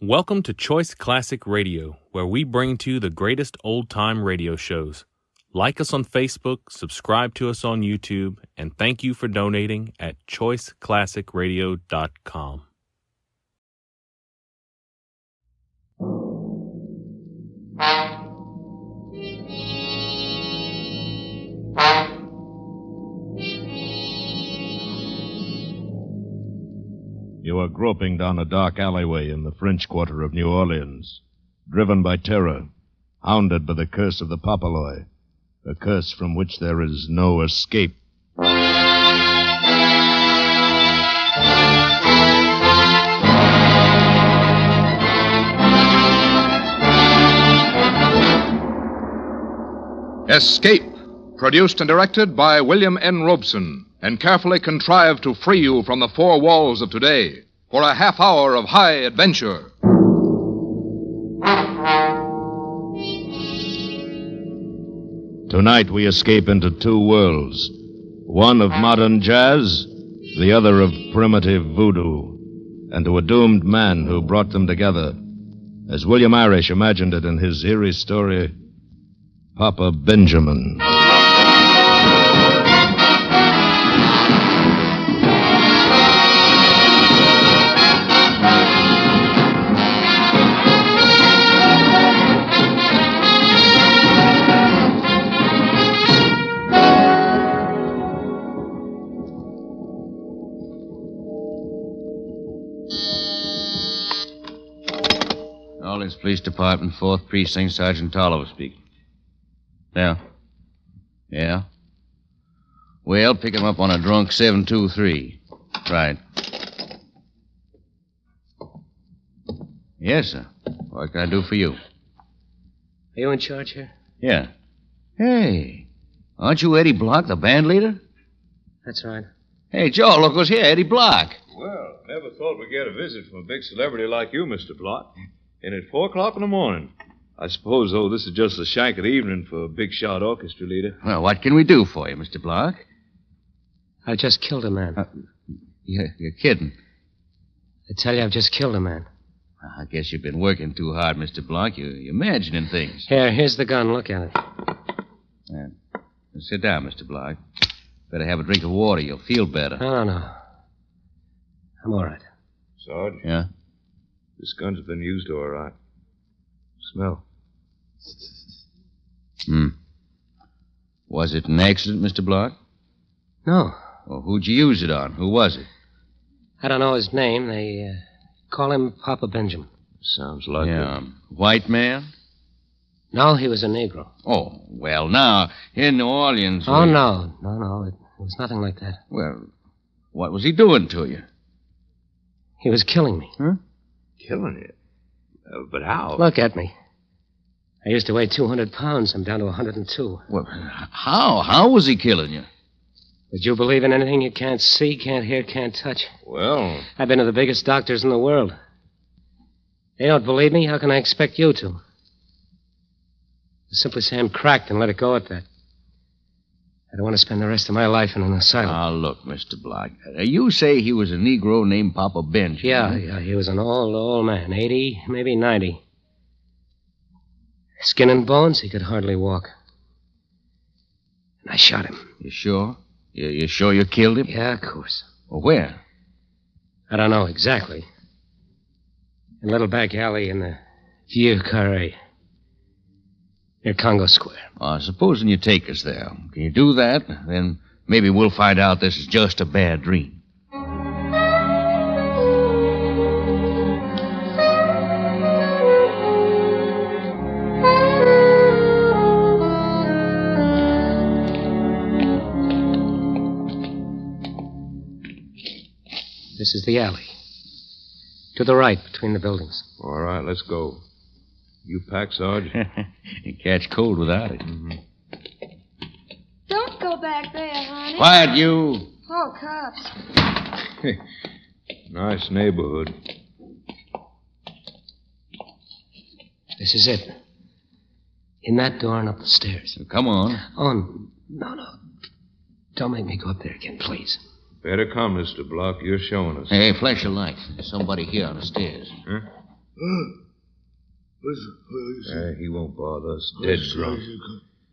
Welcome to Choice Classic Radio, where we bring to you the greatest old-time radio shows. Like us on Facebook, subscribe to us on YouTube, and thank you for donating at choiceclassicradio.com. You are groping down a dark alleyway in the French Quarter of New Orleans, driven by terror, hounded by the curse of the Papaloy, a curse from which there is no escape. Escape, produced and directed by William N. Robeson, and carefully contrived to free you from the four walls of today for a half hour of high adventure. Tonight we escape into two worlds, one of modern jazz, the other of primitive voodoo, and to a doomed man who brought them together, as William Irish imagined it in his eerie story, Papa Benjamin. Orleans Police Department, 4th Precinct, Sergeant Tolliver speaking. Yeah? Well, pick him up on a drunk 723. Right. Yes, sir. What can I do for you? Are you in charge here? Yeah. Hey, aren't you Eddie Block, the band leader? That's right. Hey, Joe, look who's here, Eddie Block. Well, never thought we'd get a visit from a big celebrity like you, Mr. Block. And at 4 o'clock in the morning. I suppose, though, this is just the shank of the evening for a big shot orchestra leader. Well, what can we do for you, Mr. Block? I just killed a man. You're kidding. I tell you, I've just killed a man. I guess you've been working too hard, Mr. Block. You're imagining things. Here's the gun. Look at it. Sit down, Mr. Block. Better have a drink of water. You'll feel better. No. I'm all right. Sarge? Yeah? This gun's been used all right. Smell. Was it an accident, Mr. Block? No. Well, who'd you use it on? Who was it? I don't know his name. They call him Papa Benjamin. Sounds like Yeah. White man? No, he was a Negro. Oh, well, now, in New Orleans... Oh, no. It was nothing like that. Well, what was he doing to you? He was killing me. killing you. But how? Look at me. I used to weigh 200 pounds. I'm down to 102. Well, how? How was he killing you? Would you believe in anything you can't see, can't hear, can't touch? Well, I've been to the biggest doctors in the world. They don't believe me. How can I expect you to? Simply say I'm cracked and let it go at that. I don't want to spend the rest of my life in an asylum. Now, look, Mr. Block. You say he was a Negro named Papa Benjamin. Yeah. He was an old man. 80, maybe 90. Skin and bones, he could hardly walk. And I shot him. You sure? You sure you killed him? Yeah, of course. Well, where? I don't know exactly. In a little back alley in the Vieux Carré. Near Congo Square. Supposing you take us there. Can you do that? Then maybe we'll find out this is just a bad dream. This is the alley. To the right, between the buildings. all right, let's go. You pack, Sarge? You catch cold without it. Don't go back there, honey. Quiet, you. Oh, cops. Nice neighborhood. This is it. In that door and up the stairs. Come on. Oh, no. Don't make me go up there again, please. Better come, Mr. Block. You're showing us. Hey, flash your light. There's somebody here on the stairs. Huh? He won't bother us. Dead drunk.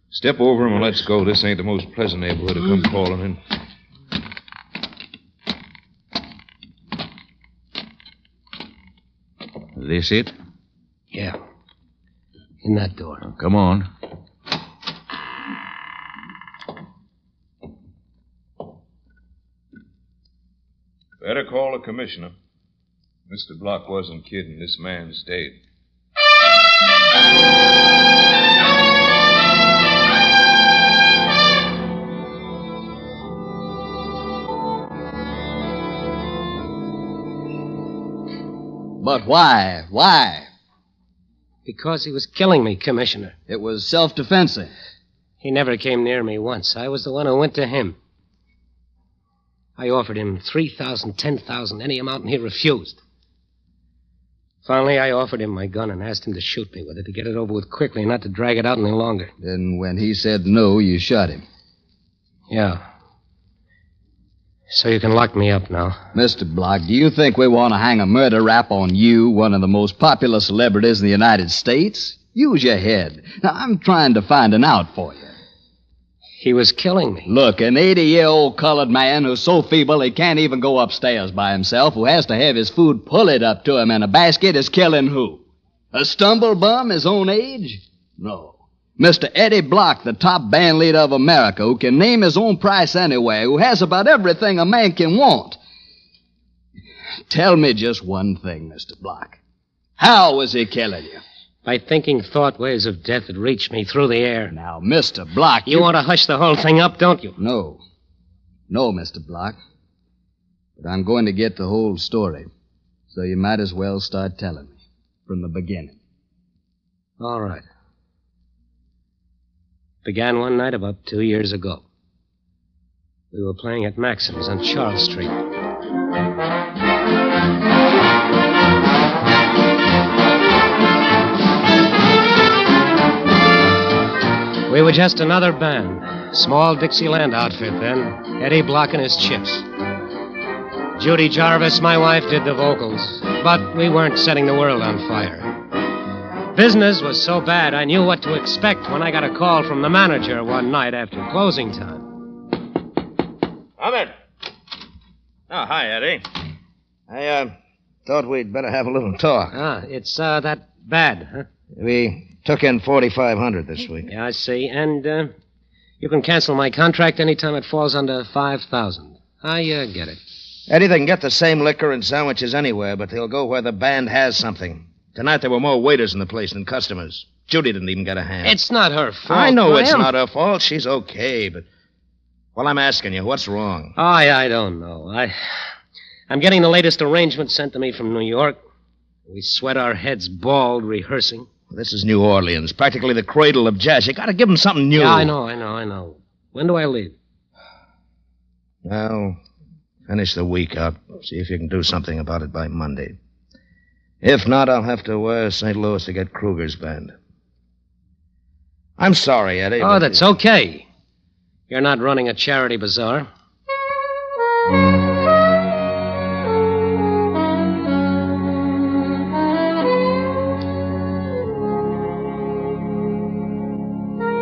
Step over him and let's go. This ain't the most pleasant neighborhood to come calling in. Is this it? Yeah. In that door. Oh, come on. Better call the commissioner. Mr. Block wasn't kidding. This man's dead. But why? Why? Because he was killing me, Commissioner. It was self-defense. He never came near me once. I was the one who went to him. I offered him $3,000, $10,000, any amount, and he refused. Finally, I offered him my gun and asked him to shoot me with it to get it over with quickly and not to drag it out any longer. Then when he said no, you shot him. Yeah. So you can lock me up now. Mr. Block, do you think we want to hang a murder rap on you, one of the most popular celebrities in the United States? Use your head. Now, I'm trying to find an out for you. He was killing me. Look, an 80-year-old colored man who's so feeble he can't even go upstairs by himself, who has to have his food pulled up to him in a basket, is killing who? A stumble bum his own age? No. Mr. Eddie Block, the top band leader of America, who can name his own price anywhere, who has about everything a man can want. Tell me just one thing, Mr. Block. How was he killing you? By thinking thought waves of death that reached me through the air. Now, Mr. Block... You want to hush the whole thing up, don't you? No. No, Mr. Block. But I'm going to get the whole story. So you might as well start telling me. From the beginning. All right. Began one night about 2 years ago. We were playing at Maxim's on Charles Street. We were just another band. Small Dixieland outfit then. Eddie Block and his Chips. Judy Jarvis, my wife, did the vocals. But we weren't setting the world on fire. Business was so bad I knew what to expect when I got a call from the manager one night after closing time. Come in. Oh, hi, Eddie. I thought we'd better have a little talk. It's that bad, huh? We took in $4,500 this week. Yeah, I see. And you can cancel my contract anytime it falls under $5,000. I get it. Eddie, they can get the same liquor and sandwiches anywhere, but they'll go where the band has something. Tonight there were more waiters in the place than customers. Judy didn't even get a hand. It's not her fault. I know it's Graham. not her fault. She's okay, but... Well, I'm asking you, what's wrong? I don't know. I'm getting the latest arrangement sent to me from New York. We sweat our heads bald rehearsing. This is New Orleans, practically the cradle of jazz. You gotta give them something new. Yeah, I know. When do I leave? Well, finish the week out. See if you can do something about it by Monday. If not, I'll have to wire St. Louis to get Kruger's band. I'm sorry, Eddie. Oh, that's okay. You're not running a charity bazaar.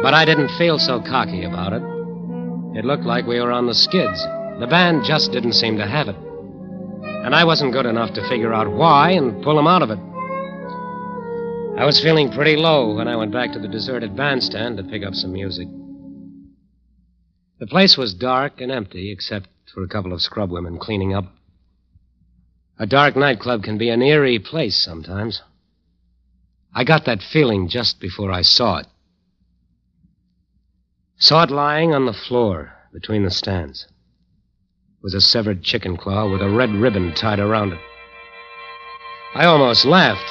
But I didn't feel so cocky about it. It looked like we were on the skids. The band just didn't seem to have it. And I wasn't good enough to figure out why and pull them out of it. I was feeling pretty low when I went back to the deserted bandstand to pick up some music. The place was dark and empty, except for a couple of scrub women cleaning up. A dark nightclub can be an eerie place sometimes. I got that feeling just before I saw it. Saw it lying on the floor between the stands. It was a severed chicken claw with a red ribbon tied around it. I almost laughed.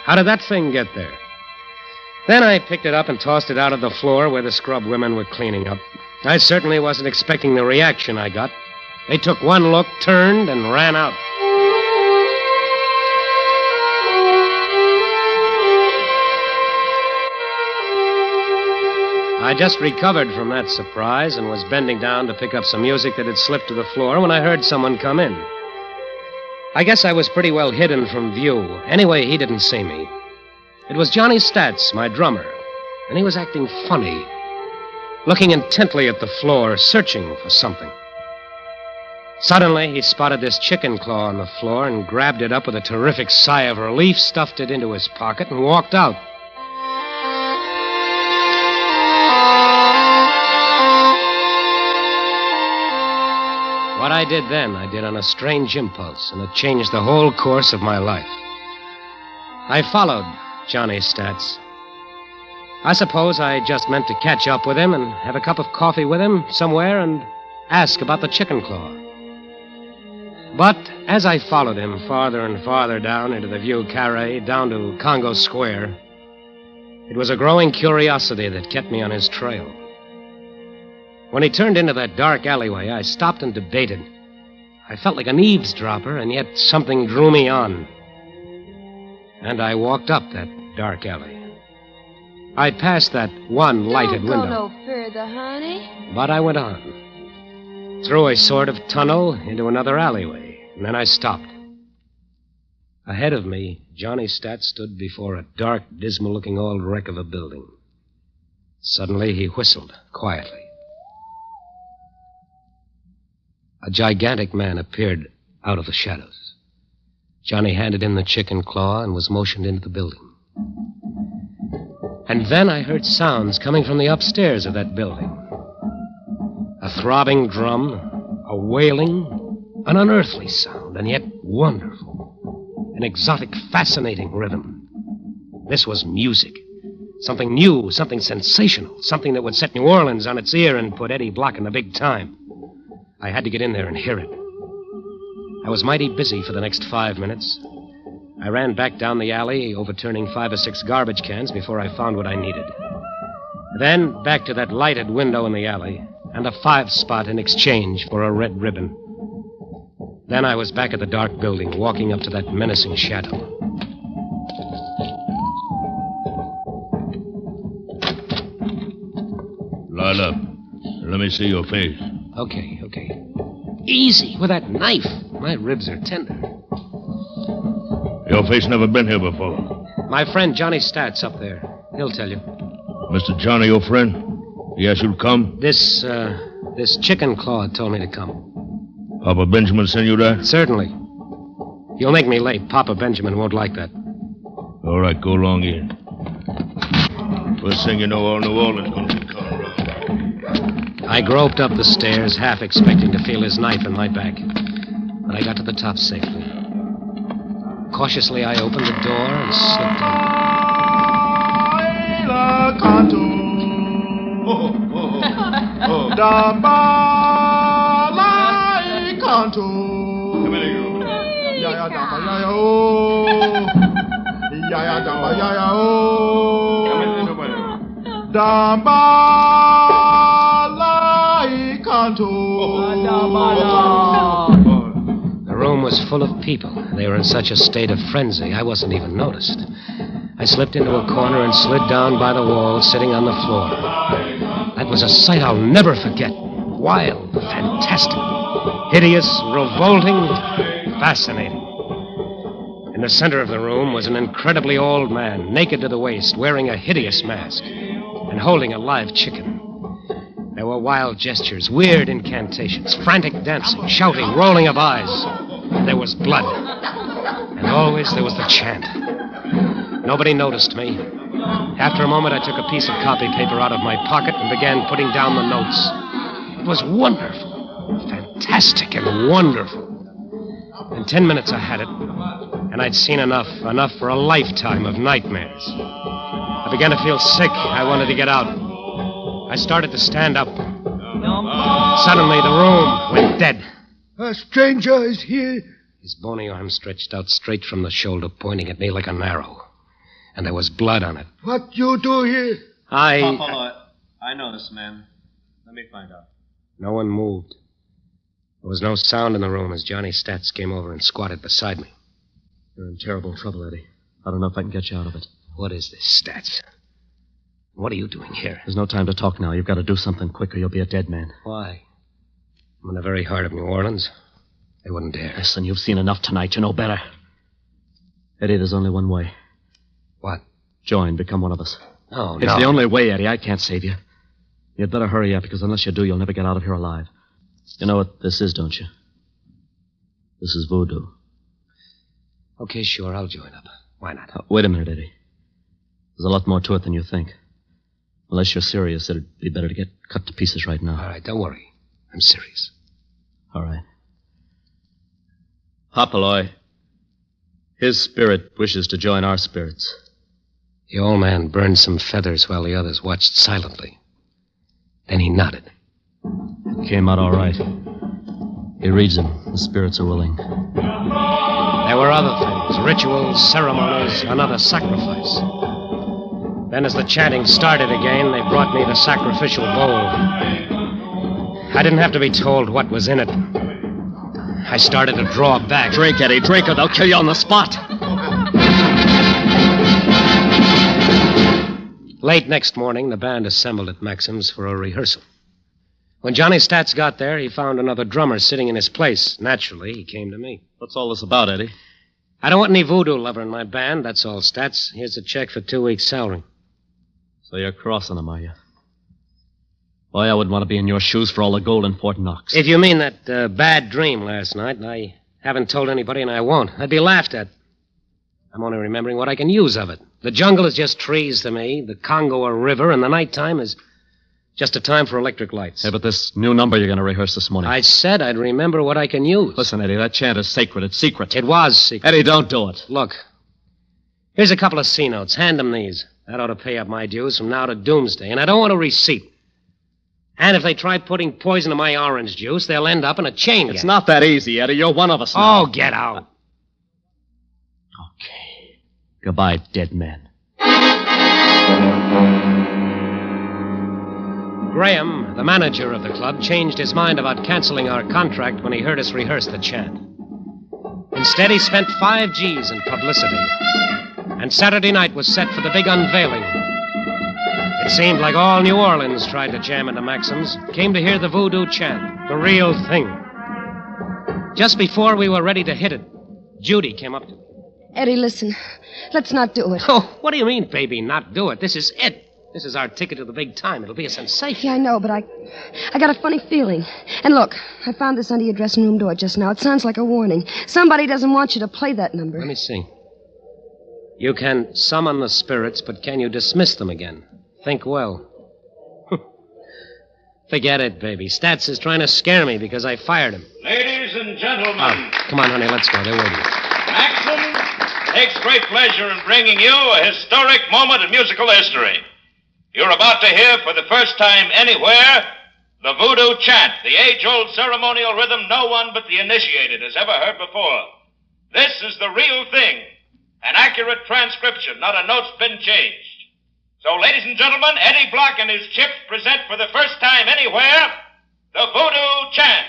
How did that thing get there? Then I picked it up and tossed it out of the floor where the scrub women were cleaning up. I certainly wasn't expecting the reaction I got. They took one look, turned, and ran out. I just recovered from that surprise and was bending down to pick up some music that had slipped to the floor when I heard someone come in. I guess I was pretty well hidden from view. Anyway, he didn't see me. It was Johnny Stats, my drummer, and he was acting funny, looking intently at the floor, searching for something. Suddenly, he spotted this chicken claw on the floor and grabbed it up with a terrific sigh of relief, stuffed it into his pocket, and walked out. What I did then, I did on a strange impulse, and it changed the whole course of my life. I followed Johnny Stats. I suppose I just meant to catch up with him and have a cup of coffee with him somewhere and ask about the chicken claw. But as I followed him farther and farther down into the Vieux Carré, down to Congo Square, it was a growing curiosity that kept me on his trail. When he turned into that dark alleyway, I stopped and debated. I felt like an eavesdropper, and yet something drew me on. And I walked up that dark alley. I passed that one lighted window. Don't go no further, honey. But I went on. Through a sort of tunnel into another alleyway, and then I stopped. Ahead of me, Johnny Stats stood before a dark, dismal-looking old wreck of a building. Suddenly, he whistled, quietly. A gigantic man appeared out of the shadows. Johnny handed him the chicken claw and was motioned into the building. And then I heard sounds coming from the upstairs of that building. A throbbing drum, a wailing, an unearthly sound, and yet wonderful. An exotic, fascinating rhythm. This was music. Something new, something sensational, something that would set New Orleans on its ear and put Eddie Block in the big time. I had to get in there and hear it. I was mighty busy for the next 5 minutes. I ran back down the alley, overturning 5 or 6 garbage cans before I found what I needed. Then back to that lighted window in the alley, and a 5-spot in exchange for a red ribbon. Then I was back at the dark building, walking up to that menacing shadow. Light up. Let me see your face. Okay. Easy with that knife. My ribs are tender. Your face never been here before. My friend Johnny Stats up there. He'll tell you. Mr. Johnny, your friend? He asked you to come? This chicken claw told me to come. Papa Benjamin sent you that? Certainly. You'll make me late. Papa Benjamin won't like that. All right, go along in. First thing you know, all New Orleans going to be caught around. I groped up the stairs, half expecting to feel his knife in my back. But I got to the top safely. Cautiously, I opened the door and slipped The room was full of people. They were in such a state of frenzy, I wasn't even noticed. I slipped into a corner and slid down by the wall, sitting on the floor. That was a sight I'll never forget. Wild, fantastic, hideous, revolting, fascinating. In the center of the room was an incredibly old man, naked to the waist, wearing a hideous mask, and holding a live chicken. There were wild gestures, weird incantations, frantic dancing, shouting, rolling of eyes. There was blood. And always there was the chant. Nobody noticed me. After a moment, I took a piece of copy paper out of my pocket and began putting down the notes. It was wonderful, fantastic and wonderful. In 10 minutes, I had it, and I'd seen enough for a lifetime of nightmares. I began to feel sick. I wanted to get out. I started to stand up. Suddenly, the room went dead. A stranger is here. His bony arm stretched out straight from the shoulder, pointing at me like an arrow. And there was blood on it. What you do here? Papa, I know this man. Let me find out. No one moved. There was no sound in the room as Johnny Stats came over and squatted beside me. You're in terrible trouble, Eddie. I don't know if I can get you out of it. What is this, Stats? What are you doing here? There's no time to talk now. You've got to do something quick or you'll be a dead man. Why? I'm in the very heart of New Orleans. They wouldn't dare. Listen, you've seen enough tonight. You know better. Eddie, there's only one way. What? Join. Become one of us. Oh, It's no. the only way, Eddie. I can't save you. You'd better hurry up, because unless you do, you'll never get out of here alive. You know what this is, don't you? This is voodoo. Okay, sure, I'll join up. Why not? Wait a minute, Eddie. There's a lot more to it than you think. Unless you're serious, it'd be better to get cut to pieces right now. All right, don't worry. I'm serious. All right. Hopaloi. His spirit wishes to join our spirits. The old man burned some feathers while the others watched silently. Then he nodded. It came out all right. He reads them. The spirits are willing. There were other things, rituals, ceremonies, another sacrifice. Then as the chanting started again, they brought me the sacrificial bowl. I didn't have to be told what was in it. I started to draw back. Drink, Eddie, drink, or they'll kill you on the spot. Late next morning, the band assembled at Maxim's for a rehearsal. When Johnny Stats got there, he found another drummer sitting in his place. Naturally, he came to me. What's all this about, Eddie? I don't want any voodoo lover in my band, that's all, Stats. Here's a check for 2 weeks' salary. So you're crossing them, are you? Boy, I wouldn't want to be in your shoes for all the gold in Fort Knox. If you mean that bad dream last night, I haven't told anybody and I won't. I'd be laughed at. I'm only remembering what I can use of it. The jungle is just trees to me, the Congo a river, and the nighttime is just a time for electric lights. Hey, but this new number you're going to rehearse this morning. I said I'd remember what I can use. Listen, Eddie, that chant is sacred. It's secret. It was secret. Eddie, don't do it. Look, here's a couple of C notes. Hand them these. That ought to pay up my dues from now to doomsday. And I don't want a receipt. And if they try putting poison in my orange juice, they'll end up in a chain gang. It's not that easy, Eddie. You're one of us now. Oh, get out. Okay. Goodbye, dead man. Graham, the manager of the club, changed his mind about canceling our contract when he heard us rehearse the chant. Instead, he spent 5 G's in publicity. And Saturday night was set for the big unveiling. It seemed like all New Orleans tried to jam into Maxim's, came to hear the voodoo chant, the real thing. Just before we were ready to hit it, Judy came up to me. Eddie, listen. Let's not do it. Oh, what do you mean, baby, not do it? This is it. This is our ticket to the big time. It'll be a sensation. Yeah, I know, but I got a funny feeling. And look, I found this under your dressing room door just now. It sounds like a warning. Somebody doesn't want you to play that number. Let me see. You can summon the spirits, but can you dismiss them again? Think well. Forget it, baby. Stats is trying to scare me because I fired him. Ladies and gentlemen. Oh, come on, honey, let's go. They're waiting. Maxim takes great pleasure in bringing you a historic moment in musical history. You're about to hear for the first time anywhere the voodoo chant, the age-old ceremonial rhythm no one but the initiated has ever heard before. This is the real thing, an accurate transcription, not a note's been changed. So, ladies and gentlemen, Eddie Block and his Chips present for the first time anywhere the voodoo chant.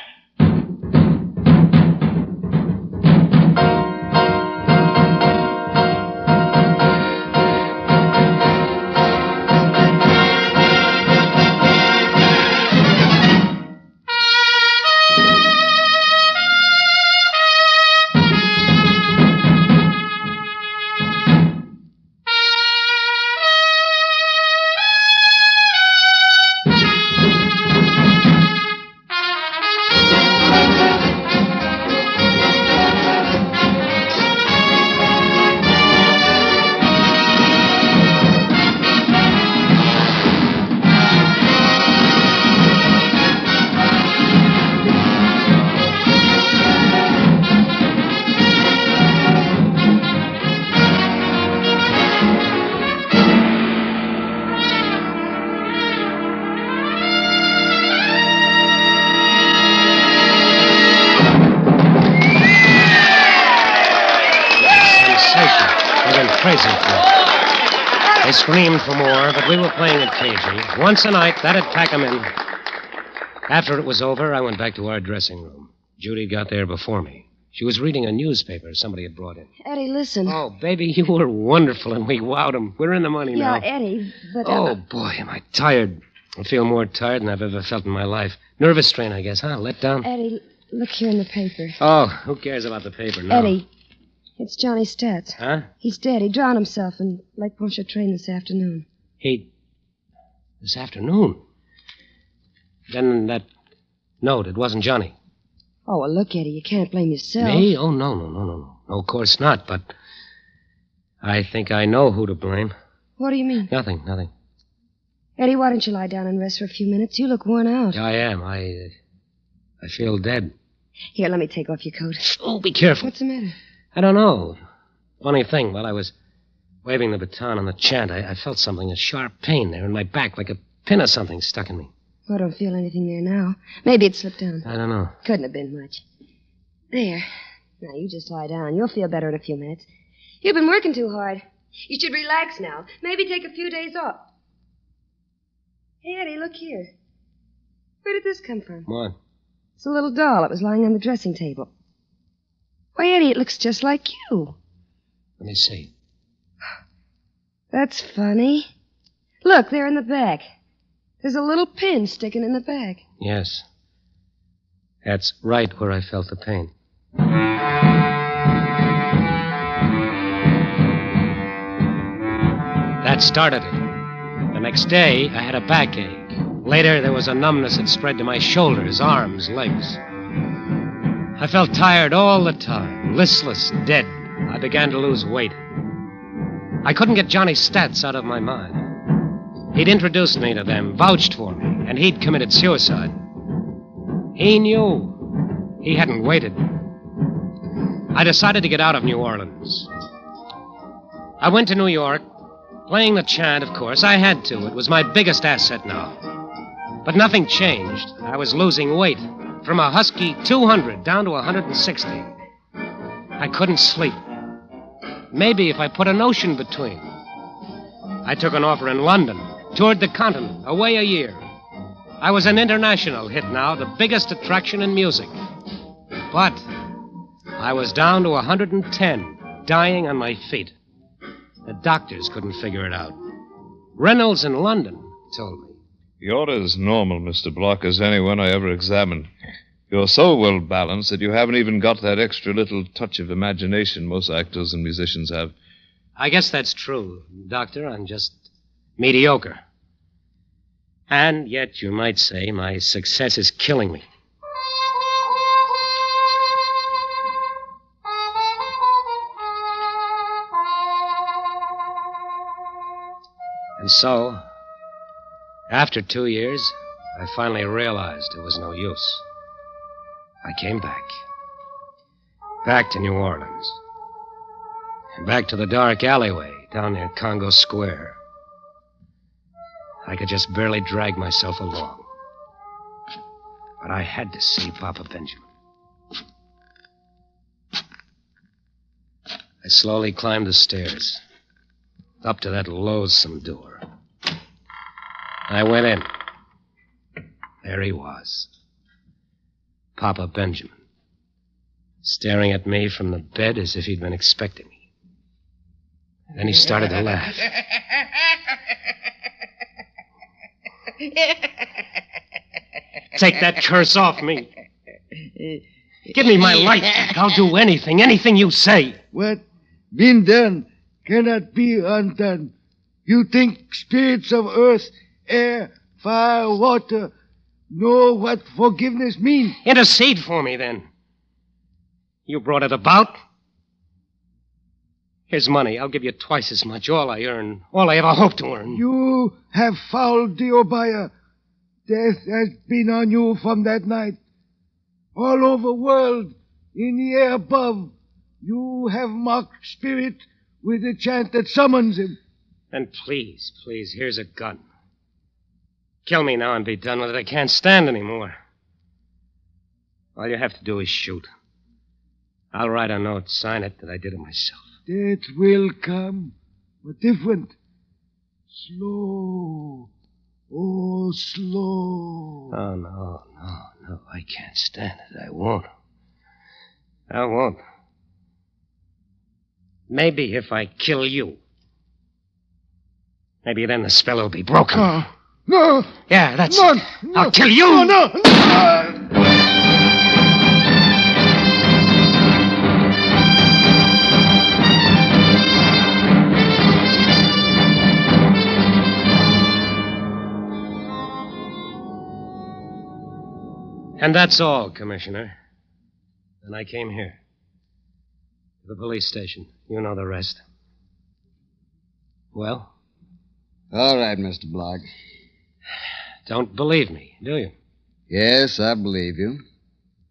Crazy for it. They screamed for more, but we were playing it cagey. Once a night, that'd pack 'em in. After it was over, I went back to our dressing room. Judy got there before me. She was reading a newspaper somebody had brought in. Eddie, listen. Oh, baby, you were wonderful, and we wowed 'em. We're in the money now. Yeah, Eddie, but... Oh, boy, am I tired. I feel more tired than I've ever felt in my life. Nervous strain, I guess, huh? Let down? Eddie, look here in the paper. Oh, who cares about the paper now? Eddie, it's Johnny Stats. Huh? He's dead. He drowned himself in Lake Pontchartrain this afternoon. This afternoon? Then that note, it wasn't Johnny. Oh, well, look, Eddie, you can't blame yourself. Me? Oh, no. No, of course not, but I think I know who to blame. What do you mean? Nothing. Eddie, why don't you lie down and rest for a few minutes? You look worn out. I am. I feel dead. Here, let me take off your coat. Oh, be careful. What's the matter? I don't know. Funny thing, while I was waving the baton on the chant, I felt something, a sharp pain there in my back, like a pin or something stuck in me. I don't feel anything there now. Maybe it slipped down. I don't know. Couldn't have been much. There. Now, you just lie down. You'll feel better in a few minutes. You've been working too hard. You should relax now. Maybe take a few days off. Hey, Eddie, look here. Where did this come from? What? It's a little doll. It was lying on the dressing table. Why, Eddie, it looks just like you. Let me see. That's funny. Look, there in the back. There's a little pin sticking in the back. Yes. That's right where I felt the pain. That started it. The next day, I had a backache. Later, there was a numbness that spread to my shoulders, arms, legs. I felt tired all the time, listless, dead. I began to lose weight. I couldn't get Johnny Stats out of my mind. He'd introduced me to them, vouched for me, and he'd committed suicide. He knew. He hadn't waited. I decided to get out of New Orleans. I went to New York, playing the chant, of course. I had to. It was my biggest asset now. But nothing changed. I was losing weight, from a husky 200 down to 160. I couldn't sleep. Maybe if I put an ocean between. I took an offer in London, toured the continent, away a year. I was an international hit now, the biggest attraction in music. But I was down to 110, dying on my feet. The doctors couldn't figure it out. Reynolds in London told me. You're as normal, Mr. Block, as anyone I ever examined. You're so well balanced that you haven't even got that extra little touch of imagination most actors and musicians have. I guess that's true, Doctor. I'm just mediocre. And yet, you might say, my success is killing me. And so, after 2 years, I finally realized it was no use. I came back. Back to New Orleans. And back to the dark alleyway down near Congo Square. I could just barely drag myself along. But I had to see Papa Benjamin. I slowly climbed the stairs, up to that loathsome door. I went in. There he was. Papa Benjamin. Staring at me from the bed as if he'd been expecting me. And then he started to laugh. Take that curse off me. Give me my life. I'll do anything you say. What been done cannot be undone. You think spirits of earth, air, fire, water know what forgiveness means? Intercede for me, then. You brought it about. Here's money. I'll give you twice as much. All I earn. All I ever hope to earn. You have fouled the Obaya. Death has been on you from that night. All over the world, in the air above, you have mocked spirit with the chant that summons him. Then please, here's a gun. Kill me now and be done with it. I can't stand anymore. All you have to do is shoot. I'll write a note, sign it, that I did it myself. Death will come, but different. Slow. Oh, slow. Oh, no. I can't stand it. I won't. Maybe if I kill you. Maybe then the spell will be broken. No. Yeah, that's no, it. I'll kill you. No. And that's all, Commissioner. And I came here. To the police station. You know the rest. Well? All right, Mr. Block. Don't believe me, do you? Yes, I believe you.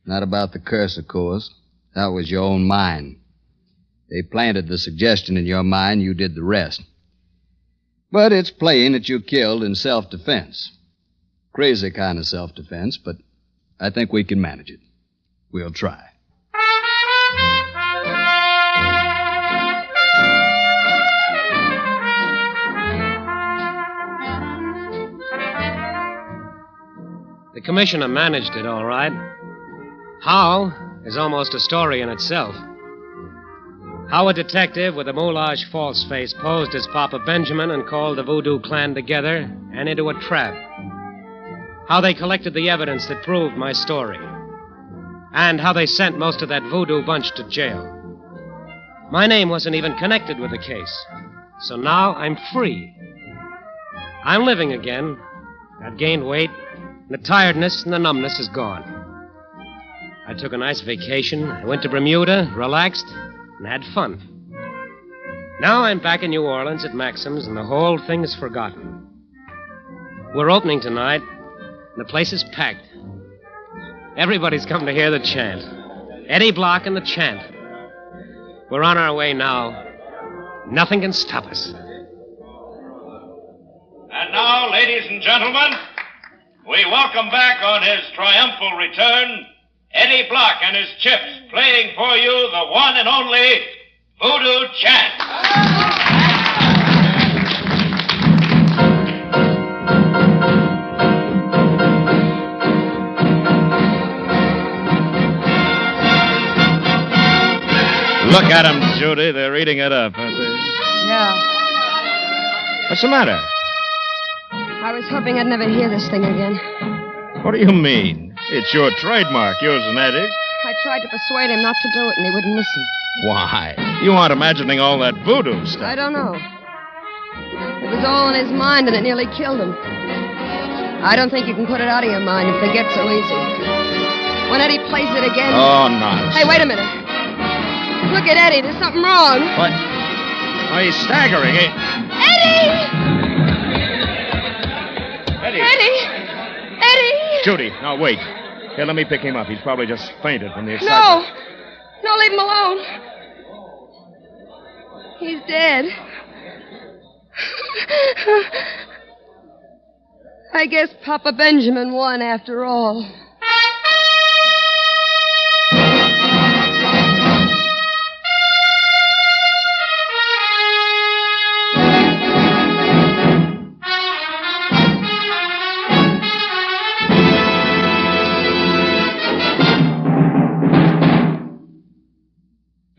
Not about the curse, of course. That was your own mind. They planted the suggestion in your mind, you did the rest. But it's plain that you killed in self-defense. Crazy kind of self-defense, but I think we can manage it. We'll try. The commissioner managed it all right. How is almost a story in itself. How a detective with a moulage false face posed as Papa Benjamin and called the Voodoo clan together and into a trap. How they collected the evidence that proved my story. And how they sent most of that Voodoo bunch to jail. My name wasn't even connected with the case. So now I'm free. I'm living again. I've gained weight. The tiredness and the numbness is gone. I took a nice vacation. I went to Bermuda, relaxed, and had fun. Now I'm back in New Orleans at Maxim's, and the whole thing is forgotten. We're opening tonight, and the place is packed. Everybody's come to hear the chant. Eddie Block and the chant. We're on our way now. Nothing can stop us. And now, ladies and gentlemen, we welcome back on his triumphal return Eddie Block and his Chips, playing for you the one and only Voodoo Chant. Look at them, Judy. They're eating it up, aren't they? Yeah. What's the matter? I was hoping I'd never hear this thing again. What do you mean? It's your trademark, yours and Eddie's. I tried to persuade him not to do it, and he wouldn't listen. Why? You aren't imagining all that voodoo stuff. I don't know. It was all in his mind, and it nearly killed him. I don't think you can put it out of your mind and forget so easy. When Eddie plays it again... Oh, nonsense. Hey, wait a minute. Look at Eddie. There's something wrong. What? Oh, he's staggering. Eddie! Eddie! Eddie! Eddie! Judy, now wait. Here, let me pick him up. He's probably just fainted from the excitement. No, leave him alone. He's dead. I guess Papa Benjamin won after all.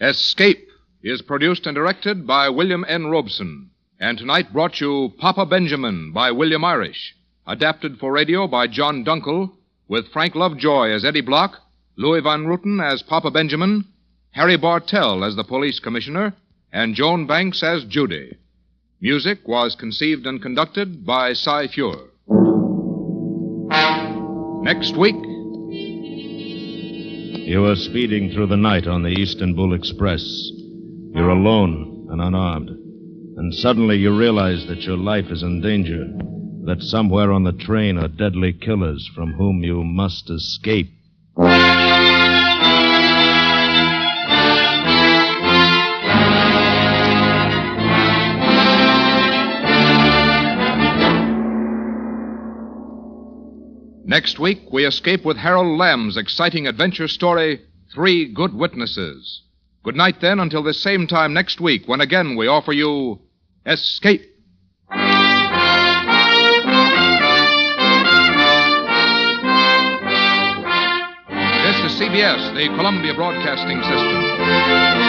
Escape is produced and directed by William N. Robeson, and tonight brought you Papa Benjamin by William Irish, adapted for radio by John Dunkel, with Frank Lovejoy as Eddie Block, Louis Van Ruten as Papa Benjamin, Harry Bartell as the police commissioner, and Joan Banks as Judy. Music was conceived and conducted by Cy Feuer. Next week... You are speeding through the night on the Istanbul Express. You're alone and unarmed. And suddenly you realize that your life is in danger. That somewhere on the train are deadly killers from whom you must escape. Next week, we escape with Harold Lamb's exciting adventure story, 3 Good Witnesses. Good night, then, until this same time next week, when again we offer you Escape. This is CBS, the Columbia Broadcasting System.